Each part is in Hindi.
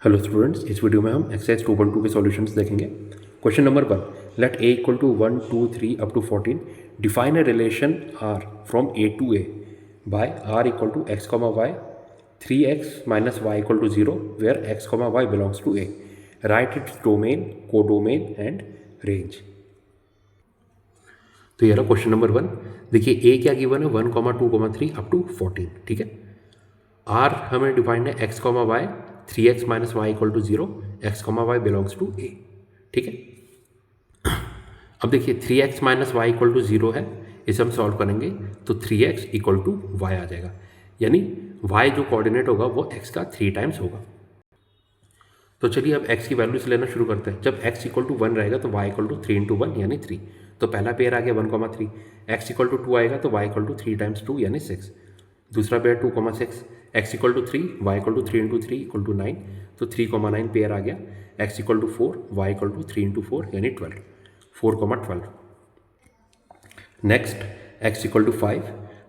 हेलो स्टूडेंट्स, इस वीडियो में हम एक्सरसाइज 2.2 के सॉल्यूशंस देखेंगे। Question number 1, let A equal to 1 2 3 up to 14 define a relation R from A to A by R equal to x comma y 3x minus y equal to 0 where x comma y belongs to A. Write its domain, codomain and range. तो ये रहा क्वेश्चन नंबर 1। देखिए ए क्या गिवन है 1 2 3 अप टू 14, ठीक है। आर हमें डिफाइंड है x comma y 3x minus y equal to 0, x comma y belongs to A, ठीक है। अब देखिए 3x minus y equal to 0 है, इसे हम सॉल्व करेंगे तो 3x इक्वल टू वाई आ जाएगा, यानी y जो कोऑर्डिनेट होगा वो x का 3 टाइम्स होगा। तो चलिए अब x की वैल्यूज लेना शुरू करते हैं। जब x इक्वल टू 1 रहेगा तो y इक्वल टू 3 इंटू 1 यानी 3। तो पहला पेयर आ गया 1,3, x इक्वल टू 2 आएगा तो y इक्वल टू 3 टाइम्स 2 यानी 6। दूसरा pair 2,6, x equal to 3, y equal to 3 into 3 equal to 9, तो 3,9 पेयर आ गया। x equal to 4, y equal to 3 into 4 यानी 12, 4,12। नेक्स्ट x इक्वल टू 5,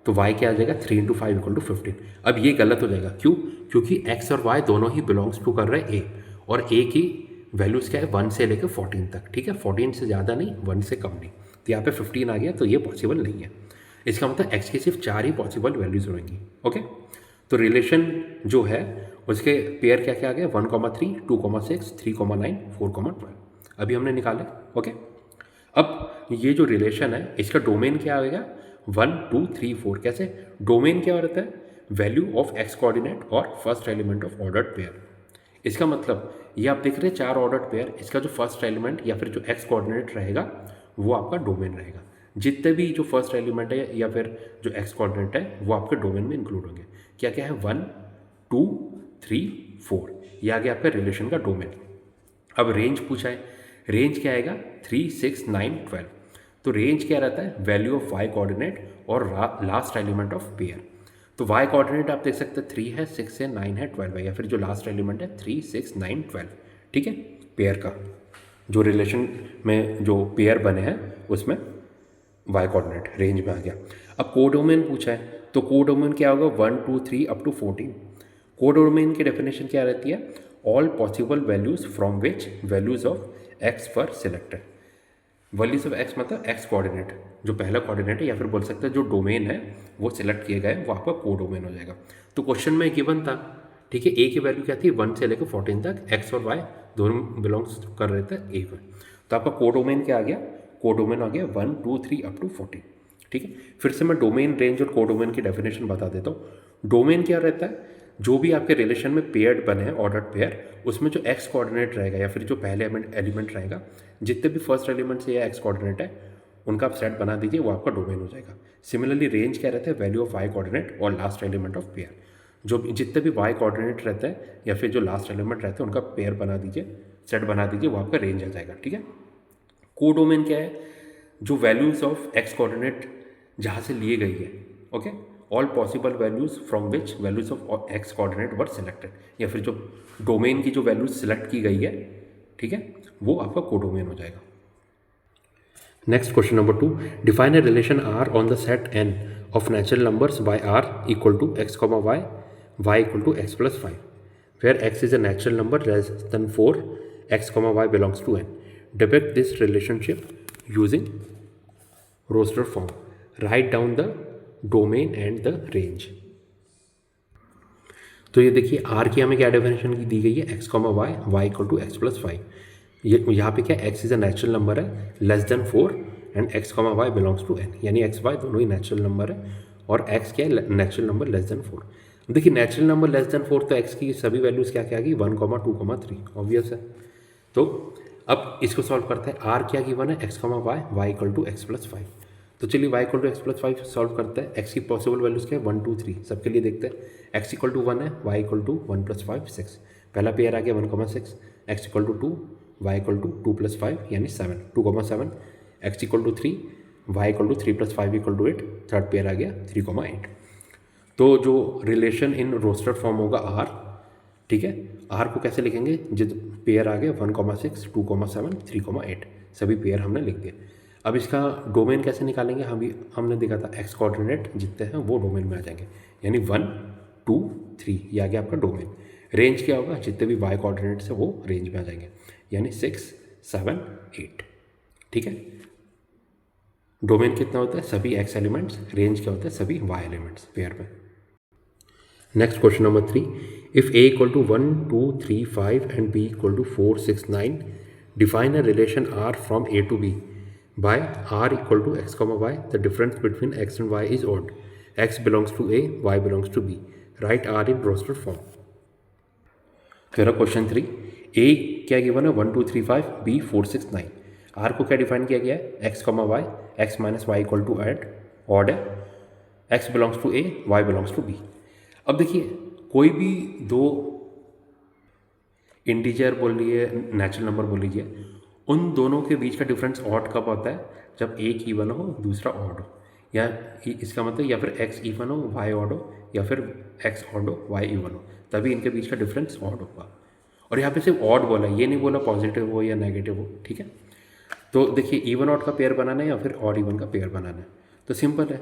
तो y क्या आ जाएगा 3 इंटू 5 इक्वल टू 15। अब ये गलत हो जाएगा, क्यों? क्योंकि x और y दोनों ही बिलोंग्स टू कर रहे हैं a, और a की वैल्यूज़ क्या है 1 से लेकर 14 तक, ठीक है। 14 से ज़्यादा नहीं, 1 से कम नहीं। तो यहाँ पे 15 आ गया, तो ये पॉसिबल नहीं है। इसका मतलब x की सिर्फ 4 ही पॉसिबल वैल्यूज़ होंगी, ओके। तो रिलेशन जो है उसके पेयर क्या क्या आ गया 1,3, 2,6, 3,9, 4,12 अभी हमने निकाले, ओके। अब ये जो रिलेशन है इसका डोमेन क्या आएगा 1 2 3 4। कैसे डोमेन क्या रहता है? वैल्यू ऑफ एक्स कोऑर्डिनेट और first element of ordered pair. इसका मतलब ये आप देख रहे हैं 4 ऑर्डर्ड पेयर, इसका जो फर्स्ट एलिमेंट या फिर जो एक्स कोऑर्डिनेट रहेगा वो आपका डोमेन रहेगा। जितने भी जो फर्स्ट एलिमेंट है या फिर जो एक्स कोऑर्डिनेट है वो आपके डोमेन में इंक्लूड होंगे। क्या क्या है 1 2 3 4, ये आ गया आपका रिलेशन का डोमेन। अब रेंज पूछा है, रेंज क्या आएगा 3 6 9 12। तो रेंज क्या रहता है? वैल्यू ऑफ वाई कोऑर्डिनेट और लास्ट एलिमेंट ऑफ पेयर। तो वाई कोऑर्डिनेट आप देख सकते हैं 3 है, 6 है, 9 है, 12 है, या फिर जो लास्ट एलिमेंट है 3 6 9 12, ठीक है। पेयर का जो रिलेशन में जो पेयर बने हैं उसमें वाई कोऑर्डिनेट रेंज में आ गया। अब कोडोमेन पूछा है, तो कोडोमेन क्या होगा 1 2 3 अप टू 14। कोडोमेन की डेफिनेशन क्या रहती है? All possible values from which values of x were selected. Values of x मतलब एक्स कोऑर्डिनेट, जो पहला कोऑर्डिनेट है या फिर बोल सकते हैं जो डोमेन है वो सिलेक्ट किए गए, वो आपका कोडोमेन हो जाएगा। तो क्वेश्चन में गिवन था, ठीक है, ए की वैल्यू क्या थी 1 से लेकर 14 तक, एक्स और वाई दोनों बिलोंग्स कर रहे थे ए पर। तो आपका कोडोमेन क्या आ गया? कोडोमेन आ गया 1 2 3 अप टू 14, ठीक है। फिर से मैं डोमेन, रेंज और कोडोमेन की डेफिनेशन बता देता हूँ। डोमेन क्या रहता है? जो भी आपके रिलेशन में पेयर्ड बने हैं, ऑर्डर्ड पेयर, उसमें जो एक्स कोऑर्डिनेट रहेगा या फिर जो पहले एलिमेंट रहेगा, जितने भी फर्स्ट एलिमेंट से या एक्स कोऑर्डिनेट है उनका आप सेट बना दीजिए, वो आपका डोमेन हो जाएगा। सिमिलरली रेंज क्या रहता है? वैल्यू ऑफ वाई कोऑर्डिनेट और लास्ट एलिमेंट ऑफ पेयर। जो जितने भी वाई कोऑर्डिनेट रहते हैं या फिर जो लास्ट एलिमेंट रहते हैं उनका पेयर बना दीजिए, सेट बना दीजिए, वो आपका रेंज आ जाएगा, ठीक है। कोडोमेन क्या है? जो वैल्यूज ऑफ एक्स कोऑर्डिनेट जहाँ से लिए गई है, okay, all possible values from which values of x coordinate were selected, या फिर जो डोमेन की जो वैल्यूज सिलेक्ट की गई है, ठीक है, वो आपका कोडोमेन हो जाएगा। Next question number 2, define a relation R on the set N of natural numbers by R equal to x comma y, y equal to x plus 5, where x is a natural number less than 4, x comma y belongs to N. Depict this relationship using roster form. Write down the domain and the range. तो ये देखिए आर की हमें क्या डेफिनेशन की दी गई है, x comma y, y equal to x plus 5। ये यहाँ पे क्या x is a natural number है less than 4 and x comma y belongs to N, यानी एक्स वाई दोनों ही नेचुरल नंबर है और एक्स क्या है नेचुरल नंबर लेस देन 4। देखिए नेचुरल नंबर लेस देन 4, तो एक्स की सभी वैल्यूज़ क्या क्या आ गई 1, 2, 3, ऑब्वियस है। तो अब इसको सॉल्व करते हैं। आर क्या गिवन है x comma y, y equal to x plus 5। तो चलिए y equal to x plus 5 solve करते हैं। x की पॉसिबल वैल्यूज़ क्या है 1 2 3, सबके लिए देखते हैं। x इक्वल टू 1 है, y इक्वल टू 1 प्लस 5 6, पहला पेयर आ गया 1,6, x equal to 2, y equal to 2 plus 5 यानी 7, 2,7, x equal to 3, y equal to 3 plus 5 equal to 8, third pair आ गया 3,8। तो जो रिलेशन इन रोस्टेड फॉर्म होगा r, ठीक है, r को कैसे लिखेंगे? जित पेयर आ गया 1,6, 2,7, 3,8, सभी पेयर हमने लिख दिए। अब इसका डोमेन कैसे निकालेंगे? हमने देखा था एक्स कोऑर्डिनेट जितने हैं वो डोमेन में आ जाएंगे, यानी 1 2 3, ये आ गया आपका डोमेन। रेंज क्या होगा, जितने भी वाई कोऑर्डिनेट्स है वो रेंज में आ जाएंगे, यानी 6, 7, 8। ठीक है। डोमेन कितना होता है, सभी एक्स एलिमेंट्स। रेंज क्या होता है, सभी वाई एलिमेंट्स पेयर में। Next question number 3, if a equal to 1, 2, 3, 5 and b equal to 4, 6, 9, define a relation r फ्रॉम a to b by r equal to x, y, the difference between x and y is odd, x belongs to a, y belongs to b, write r in roster form. तेरा क्वेश्चन 3, a क्या गिवन है 1, 2, 3, 5, b 4, 6, 9, r को क्या डिफाइन किया गया है x, y, x minus y equal to odd है, x belongs to a, y belongs to b। अब देखिए कोई भी दो इंटीजर बोल लीजिए, नेचुरल नंबर बोल लीजिए, उन दोनों के बीच का डिफरेंस ऑड कब होता है, जब एक इवन हो दूसरा ऑड हो, या इसका मतलब या फिर x इवन हो y ऑड हो, या फिर x ऑड हो y इवन हो, तभी इनके बीच का डिफरेंस ऑड होगा। और यहाँ पे सिर्फ ऑड बोला, ये नहीं बोला पॉजिटिव हो या नेगेटिव हो। ठीक है। तो देखिए इवन ऑड का पेयर बनाना है या फिर ऑड इवन का पेयर बनाना है, तो सिंपल है,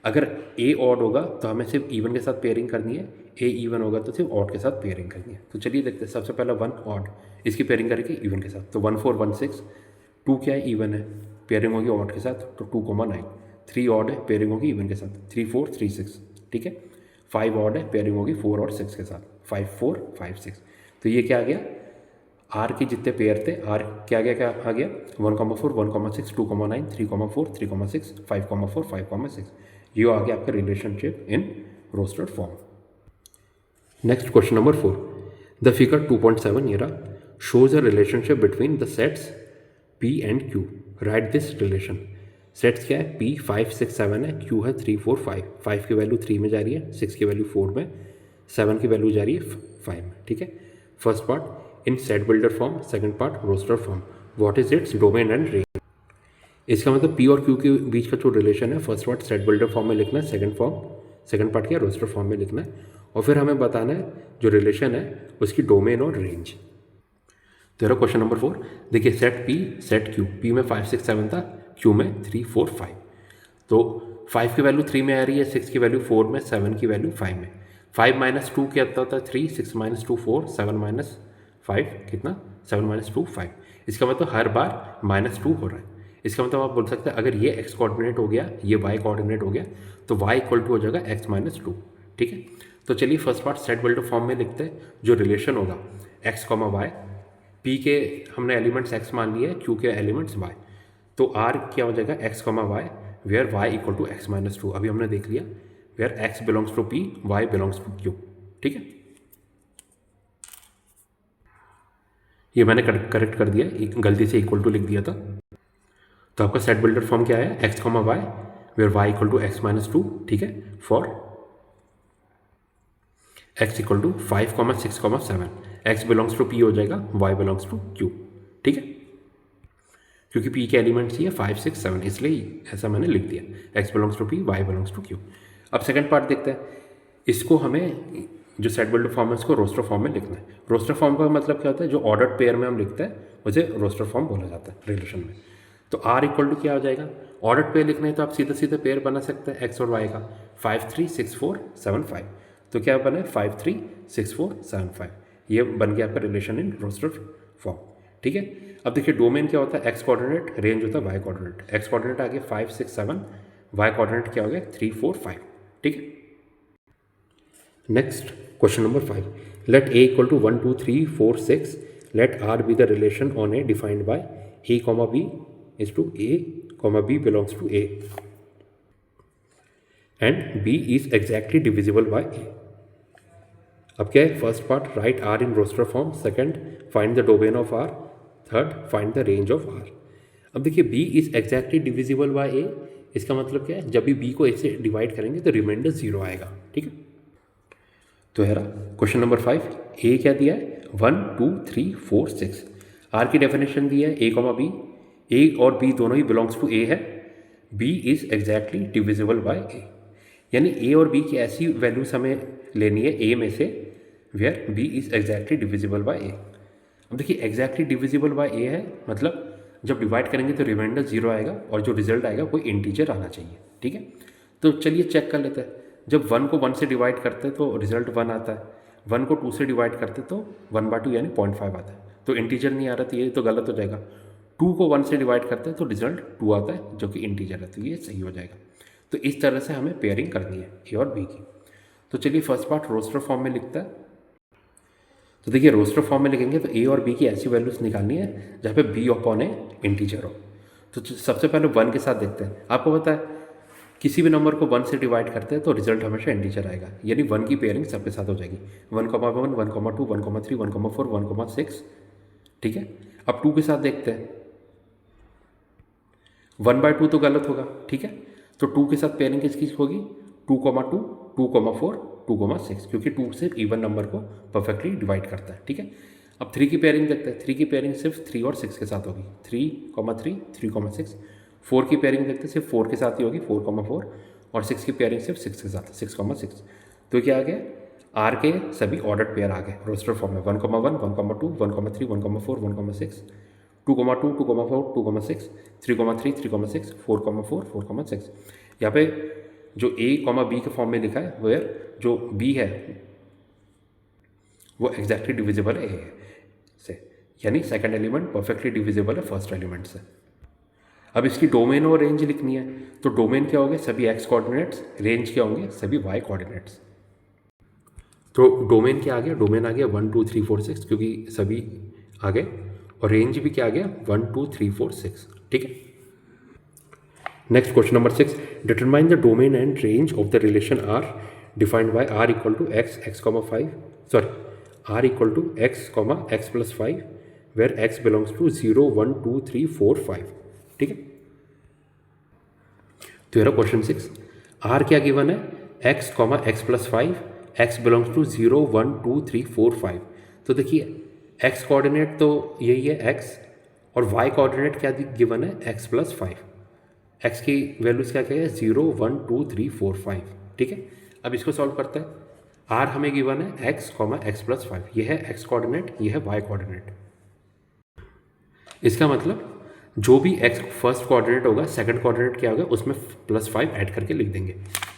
अगर ए ऑड होगा तो हमें सिर्फ इवन के साथ पेयरिंग करनी है, ए इवन होगा तो सिर्फ ऑड के साथ पेयरिंग करनी है। तो चलिए देखते हैं, सबसे पहला 1 ऑड, इसकी पेयरिंग करेंगे इवन के साथ, तो 1, 4, 1, 6, 2 क्या है इवन है, पेयरिंग होगी ऑड के साथ, तो 2, 9, 3 ऑड है, पेयरिंग होगी इवन के साथ, 3, 4, 3, 6। ठीक है। 5 ऑड है, पेयरिंग होगी 4 और 6 के साथ, 5, 4, 5, 6। तो ये क्या आ गया, आर के जितने पेयर थे, आर क्या आ गया, 1, 4, 1, 6, 2, 9, 3, 4, 3, 6, 5, 4, 5, 6। ये आ गया आपका relationship in roster form. Next question number 4, the figure 2.7 ये रहा, shows a relationship between the sets p and q, right this relation. Sets क्या है, p 5, 6, 7 है, q है 3, 4, 5, 5 की वैल्यू 3 में जा रही है, 6 की वैल्यू 4 में, 7 की वैल्यू जा रही है 5 में। ठीक है। First part in set builder form, second part roster form, what is its domain and range. इसका मतलब p और q के बीच का जो रिलेशन है, first part set builder form में लिखना है, सेकंड पार्ट क्या रोस्टर फॉर्म में लिखना है, और फिर हमें बताना है जो रिलेशन है उसकी डोमेन और रेंज। तेरा क्वेश्चन नंबर 4, देखिए set p set q, p में 5, 6, 7 था, q में 3, 4, 5। तो 5 की वैल्यू 3 में आ रही है, 6 की वैल्यू 4 में, 7 की वैल्यू 5 में। 5 माइनस 2 क्या होता है 3, 6 माइनस 2 4, 7 माइनस 5 कितना, 7 माइनस 2 5। इसका मतलब हर बार -2 हो रहा है। इसका मतलब आप बोल सकते हैं अगर ये x कोऑर्डिनेट हो गया, ये y कोऑर्डिनेट हो गया, तो y इक्वल टू हो जाएगा x माइनस 2। ठीक है। तो चलिए first part set builder form में लिखते हैं, जो रिलेशन होगा x, y, p के हमने एलिमेंट्स x मान लिए, q के एलिमेंट्स y, तो r क्या हो जाएगा x, y, where y equal to x minus 2। अभी हमने देख लिया, where x belongs to p, y belongs to q। ठीक है। ये मैंने करेक्ट कर दिया, गलती से इक्वल टू लिख दिया था। तो आपका सेट बिल्डर फॉर्म क्या है, x, y, where y equal to x minus 2। ठीक है। For x equal to 5, 6, 7, x belongs to p हो जाएगा, y बिलोंग्स टू q। ठीक है। क्योंकि p के एलिमेंट्स ही है 5, 6, 7, इसलिए ऐसा मैंने लिख दिया, x belongs to p, y belongs to q। अब सेकंड पार्ट देखते हैं, इसको हमें जो सेट बिल्डर फॉर्म है इसको रोस्टर फॉर्म में लिखना है। रोस्टर फॉर्म का मतलब क्या होता है, जो ऑर्डर्ड पेयर में हम लिखते हैं उसे रोस्टर फॉर्म बोला जाता है रिलेशन में। तो r इक्वल टू क्या हो जाएगा, ऑर्डर्ड पेयर लिखना है तो आप सीधे पेयर बना सकते हैं x और y का, 5, 3, 6, 4, 7, 5। तो क्या बने 5, 3, 6, 4, 7, 5, ये बन गया आपका रिलेशन इन रोस्टर फॉर्म। ठीक है। अब देखिए डोमेन क्या होता है, x कोऑर्डिनेट, रेंज होता है y कोऑर्डिनेट। x कोऑर्डिनेट आ गया 5, 6, 7, y कोऑर्डिनेट क्या हो गया 3, 4, 5। ठीक है। Next question number 5, let a equal to 1, 2, 3, 4, 6, let r be the relation on A defined by a, b is to a, b belongs to a and b is exactly divisible by a। अब क्या है, first part right r in roster form, second find the domain of r, third find the range of r। अब देखिए b is exactly divisible by a, इसका मतलब क्या है, जब भी b को a से डिवाइड करेंगे तो रिमाइंडर 0 आएगा। ठीक है। तो है क्वेश्चन नंबर 5, a क्या दिया है 1, 2, 3, 4, 6, r की डेफिनेशन दी है a, b, a और b दोनों ही बिलोंग्स टू a है, b is exactly divisible by a, यानी a और b की ऐसी वैल्यूज हमें लेनी है a में से where b is exactly divisible by a। अब देखिए एग्जैक्टली डिविजिबल बाय a है, मतलब जब डिवाइड करेंगे तो रिमाइंडर 0 आएगा और जो रिजल्ट आएगा कोई इंटीजर आना चाहिए। ठीक है। तो चलिए चेक कर लेते हैं, जब 1 को 1 से डिवाइड करते हैं तो रिजल्ट 1 आता है, 1 को 2 से डिवाइड करते तो 1/2 यानी 0.5 आता है, तो इंटीजर नहीं आ रहा, तो ये तो गलत हो जाएगा। 2 को 1 से डिवाइड करते हैं तो रिजल्ट 2 आता है जो कि इंटीजर है, तो ये सही हो जाएगा। तो इस तरह से हमें पेयरिंग करनी है ए और बी की। तो चलिए फर्स्ट पार्ट रोस्टर फॉर्म में लिखता है। तो देखिए रोस्टर फॉर्म में लिखेंगे तो ए और बी की ऐसी वैल्यूज निकालनी है जहाँ पे बी अपॉन ए इंटीजर हो। तो सबसे पहले 1 के साथ देखते हैं। आपको पता है किसी भी नंबर को 1 से डिवाइड करते हैं तो रिजल्ट हमेशा इंटीजर आएगा, यानी 1 की पेयरिंग सबके साथ हो जाएगी। 1,1, 1,2, 1,3, 1,4, 1,6, ठीक है। अब 2 के साथ देखते हैं। 1/2 तो गलत होगा, ठीक है। तो 2 के साथ पेयरिंग किसकी होगी? 2,2, 2,4, 2,6, क्योंकि 2 से इवन नंबर को परफेक्टली डिवाइड करता है, ठीक है। अब 3 की पेयरिंग देखते हैं। 3 की पेयरिंग सिर्फ 3 और 6 के साथ होगी, 3,3, 3,6। 4 की पेयरिंग देखते हैं, सिर्फ 4 के साथ ही होगी, 4,4, और 6 की पेयरिंग सिर्फ 6 के साथ, 6,6। तो क्या आ गया? आर के सभी ऑर्डर्ड पेयर आ गए रोस्टर फॉर्म में। 1,1, 1,2, 1,3, 1,4, 1,6, 2,2, 2,4, 2,6, 3,3, 3,6, 4,4, 4,6। यहाँ पे जो ए कॉमा बी के फॉर्म में लिखा है वेयर जो बी है वो एग्जैक्टली डिविजिबल है ए से, यानी सेकंड एलिमेंट परफेक्टली डिविजिबल है फर्स्ट एलिमेंट से। अब इसकी डोमेन और रेंज लिखनी है। तो डोमेन क्या होंगे? सभी एक्स कोऑर्डिनेट्स। रेंज क्या होंगे? सभी वाई कोऑर्डिनेट्स। तो डोमेन क्या आ गया? डोमेन आ गया 1, 2, 3, 4, 6, क्योंकि सभी आ गए। और रेंज भी क्या आ गया? 1, 2, 3, 4, 6, ठीक है। Next question number 6, determine the domain and range of the relation R defined by R equal to x, x comma 5, sorry R equal to x comma x plus 5 where x belongs to 0, 1, 2, 3, 4, 5, ठीक है। तो ये रहा क्वेश्चन 6। आर क्या गिवन है? X comma x plus 5, x belongs to 0, 1, 2, 3, 4, 5। तो देखिए एक्स कोऑर्डिनेट तो यही है एक्स, और वाई कोऑर्डिनेट क्या गिवन है? X plus 5। एक्स की वैल्यूज क्या है? 0, 1, 2, 3, 4, 5, ठीक है। अब इसको सॉल्व करते हैं। आर हमें गिवन है एक्स कॉमा एक्स प्लस 5, ये है एक्स कोऑर्डिनेट, ये है वाई कोऑर्डिनेट। इसका मतलब जो भी एक्स फर्स्ट कोऑर्डिनेट होगा सेकंड कोऑर्डिनेट क्या होगा उसमें +5 ऐड करके लिख देंगे।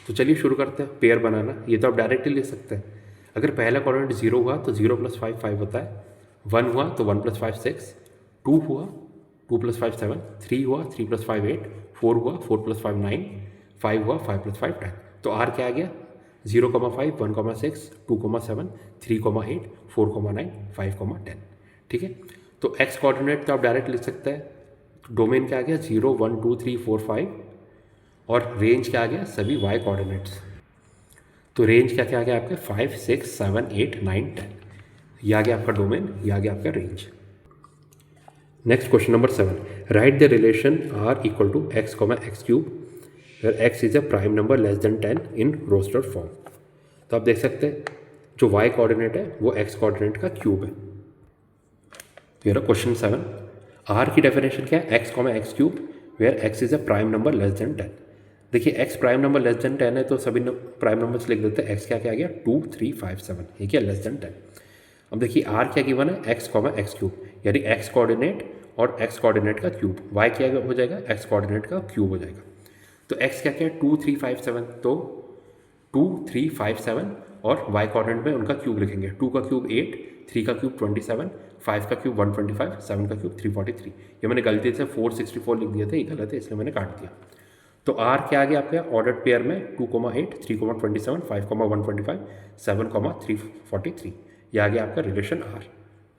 तो चलिए शुरू करते हैं पेयर बनाना। ये तो आप डायरेक्टली लिख सकते हैं। अगर पहला कोऑर्डिनेट 0 हुआ तो 0 + 5 5 होता है, 1 हुआ तो 1 + 5 6, 2 हुआ 2 + 5 7, 3 हुआ 3 + 5 8, 4 हुआ 4 + 5 9, 5 हुआ 5 + 5 10। तो आर क्या आ गया? 0,5, 1,6, 2,7, 3,8, 4,9, 5,10, ठीक है। तो एक्स कोऑर्डिनेट तो आप डायरेक्ट लिख सकते हैं। डोमेन क्या आ गया? 0, 1, 2, 3, 4, 5, और रेंज क्या आ गया? सभी वाई कोऑर्डिनेट्स। तो रेंज क्या क्या आ गया आपके? 5, 6, 7, 8, 9, 10। ये आ गया आपका डोमेन, ये आ गया आपका range. Next question number 7, write the relation R equal to x comma x cube where x is a prime number less than 10 in roster form. तो आप देख सकते हैं जो वाई कोऑर्डिनेट है वो एक्स कोऑर्डिनेट का क्यूब है। तो ये रहा क्वेश्चन 7। आर की डेफिनेशन क्या है? X comma x cube where x is a prime number less than 10। देखिए x prime number less than 10 है तो सभी प्राइम नंबर्स लिख देते हैं। एक्स क्या क्या आ गया? 2, 3, 5, 7, ये क्या? Less than 10। अब देखिए आर क्या गिवन है? एक्स कॉमा एक्स क्यूब, यानी एक्स कोऑर्डिनेट और एक्स कोऑर्डिनेट का क्यूब। वाई क्या हो जाएगा? एक्स कोऑर्डिनेट का क्यूब हो जाएगा। तो एक्स क्या क्या है? 2, 3, 5, 7, तो 2, 3, 5, 7, और वाई कोऑर्डिनेट में उनका क्यूब लिखेंगे। 2 का क्यूब 8, 3 का क्यूब 27, 5 का क्यूब 125, 7 का क्यूब 343। ये मैंने गलती से 464 लिख दिया था, ये गलत है इसलिए मैंने काट दिया। तो आर क्या आ गया आपका ऑर्डर्ड पेयर में? 2,8, 3,27, 5,125, 7,343। ये आ गया आपका रिलेशन आर,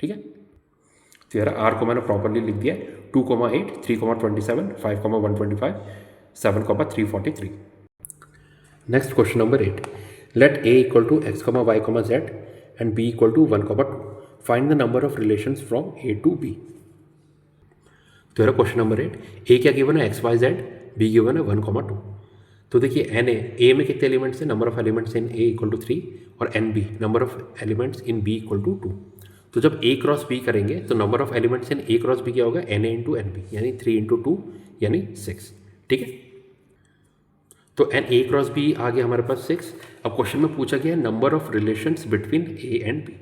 ठीक है। तो यार आर को मैंने प्रॉपरली लिख दिया 2,8, 3,27, 5,125, 7,343। Next question number 8, let a equal to x comma y comma z and b equal to 1,2, find the number of relations from a to b। तो यार क्वेश्चन नंबर 8, a क्या गिवन है? X y z, b given है 1,2। तो देखिए एन ए में कितने एलिमेंट्स हैं? Number of elements in a equal to 3, और n b number of elements in b equal to 2। तो जब a क्रॉस b करेंगे तो number of elements in a cross b क्या होगा? N a into n b, यानी 3 इंटू 2 यानी 6, ठीक है। तो एन ए क्रॉस बी आ गया हमारे पास 6। अब क्वेश्चन में पूछा गया है number of relations between A and b.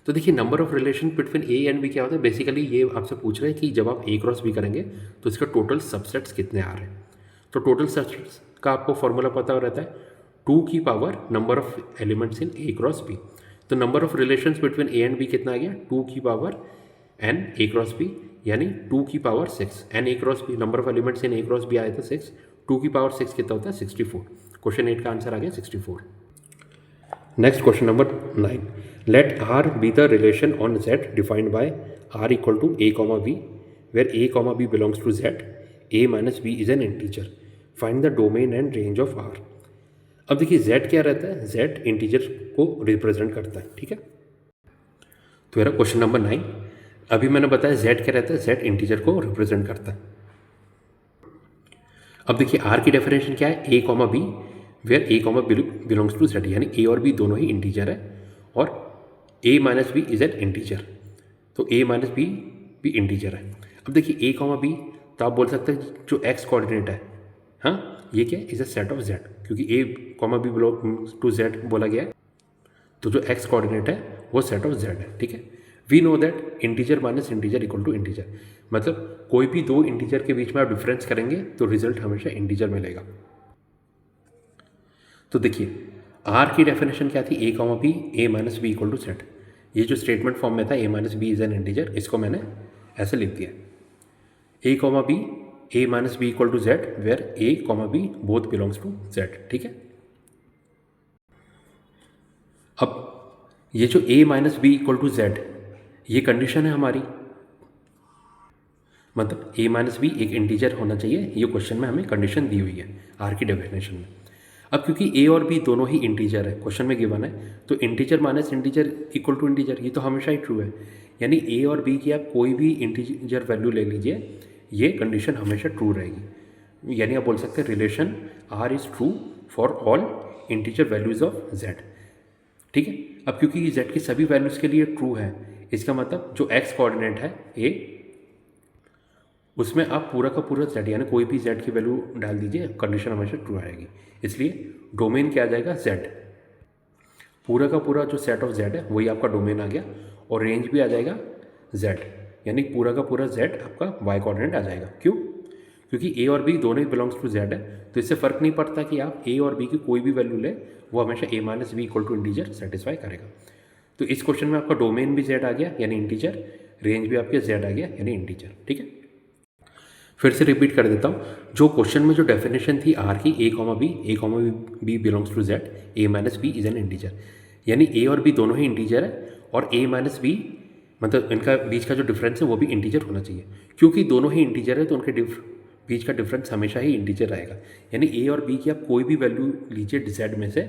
तो देखिए number of relation between A and b क्या होता है? बेसिकली ये आपसे पूछ रहे हैं कि जब आप ए क्रॉस बी करेंगे तो इसका टोटल सबसेट्स कितने आ रहे हैं। तो टोटल सबसेट्स का आपको फॉर्मूला पता रहता है 2 की power number of elements in A cross B. तो number of relations between A and B कितना आ गया, 2 की power n a cross b, यानी 2 की power 6 n a cross b, number of elements in a cross b आया था 6, 2 की पावर 6 कितना होता है 64। क्वेश्चन 8 का आंसर आ गया 64। Next question number 9, let r be the relation on z defined by r equal to a comma b where a comma b belongs to z, a minus b is an integer, find the domain and range of r। अब देखिए z क्या रहता है, z इंटीजर को रिप्रेजेंट करता है, ठीक है। तो मेरा क्वेश्चन नंबर 9, अभी मैंने बताया z क्या रहता है, z इंटीजर को रिप्रेजेंट करता है। अब देखिए r की डेफिनेशन क्या है, a comma b where a comma belongs to z, यानी a और b दोनों ही इंटीजर है और a minus b is an integer, तो a माइनस b भी इंटीजर है। अब देखिए a कॉमा b, तो आप बोल सकते हैं जो x कोऑर्डिनेट है, हाँ ये क्या is a set of z, क्योंकि a comma b belongs to z बोला गया है, तो जो x कोऑर्डिनेट है वो सेट ऑफ z है, ठीक है। We know that integer minus integer equal to integer, मतलब कोई भी दो इंटीजर के बीच में आप डिफरेंस करेंगे तो रिजल्ट हमेशा इंटीजर मिलेगा। तो देखिए r की डेफिनेशन क्या थी, a comma b a minus b equal to z, ये जो स्टेटमेंट फॉर्म में था a minus b is an integer, इसको मैंने ऐसे लिख दिया, a comma b a minus b equal to z where a comma b both belongs to z, ठीक है। अब ये जो a minus b equal to z, ये कंडीशन है हमारी, मतलब a माइनस बी एक इंटीजर होना चाहिए, ये क्वेश्चन में हमें कंडीशन दी हुई है r की डेफिनेशन में। अब क्योंकि a और b दोनों ही इंटीजर है, क्वेश्चन में गिवन है, तो integer minus integer equal to integer, ये तो हमेशा ही ट्रू है, यानी a और b की आप कोई भी इंटीजर वैल्यू ले लीजिए, ये कंडीशन हमेशा ट्रू रहेगी, यानी आप बोल सकते हैं relation r is true for all integer values of z, ठीक है। अब क्योंकि z की सभी वैल्यूज़ के लिए ट्रू है, इसका मतलब जो x कोऑर्डिनेट है a, उसमें आप पूरा का पूरा z, यानी कोई भी z की वैल्यू डाल दीजिए, कंडीशन हमेशा ट्रू आएगी, इसलिए डोमेन क्या आ जाएगा z, पूरा का पूरा जो सेट ऑफ z है वही आपका डोमेन आ गया, और रेंज भी आ जाएगा z, यानी पूरा का पूरा z आपका y कोऑर्डिनेट आ जाएगा। क्यों? क्योंकि a और b दोनों ही बिलोंग्स टू z है, तो इससे फ़र्क नहीं पड़ता कि आप a और b की कोई भी वैल्यू ले, वो हमेशा a minus b equal to integer satisfy करेगा। तो इस क्वेश्चन में आपका डोमेन भी z आ गया यानी इंटीजर, रेंज भी आपके z आ गया यानी इंटीजर, ठीक है। फिर से रिपीट कर देता हूँ, जो क्वेश्चन में जो डेफिनेशन थी r की, a comma b belongs to z, a minus b is an integer, यानी a और b दोनों ही इंटीजर है, और a माइनस बी मतलब इनका बीच का जो डिफरेंस है वो भी इंटीजर होना चाहिए, क्योंकि दोनों ही इंटीजर है तो उनके बीच का डिफरेंस हमेशा ही इंटीजर रहेगा, यानी a और b की आप कोई भी वैल्यू लीजिए z में से,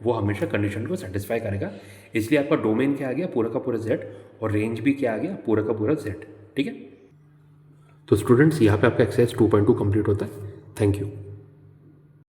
वो हमेशा कंडीशन को सेटिस्फाई करेगा, इसलिए आपका डोमेन क्या आ गया, पूरा का पूरा z, और रेंज भी क्या आ गया, पूरा का पूरा z, ठीक है। तो स्टूडेंट्स यहाँ पे आपका एक्सरसाइज 2.2 कंप्लीट होता है। Thank you.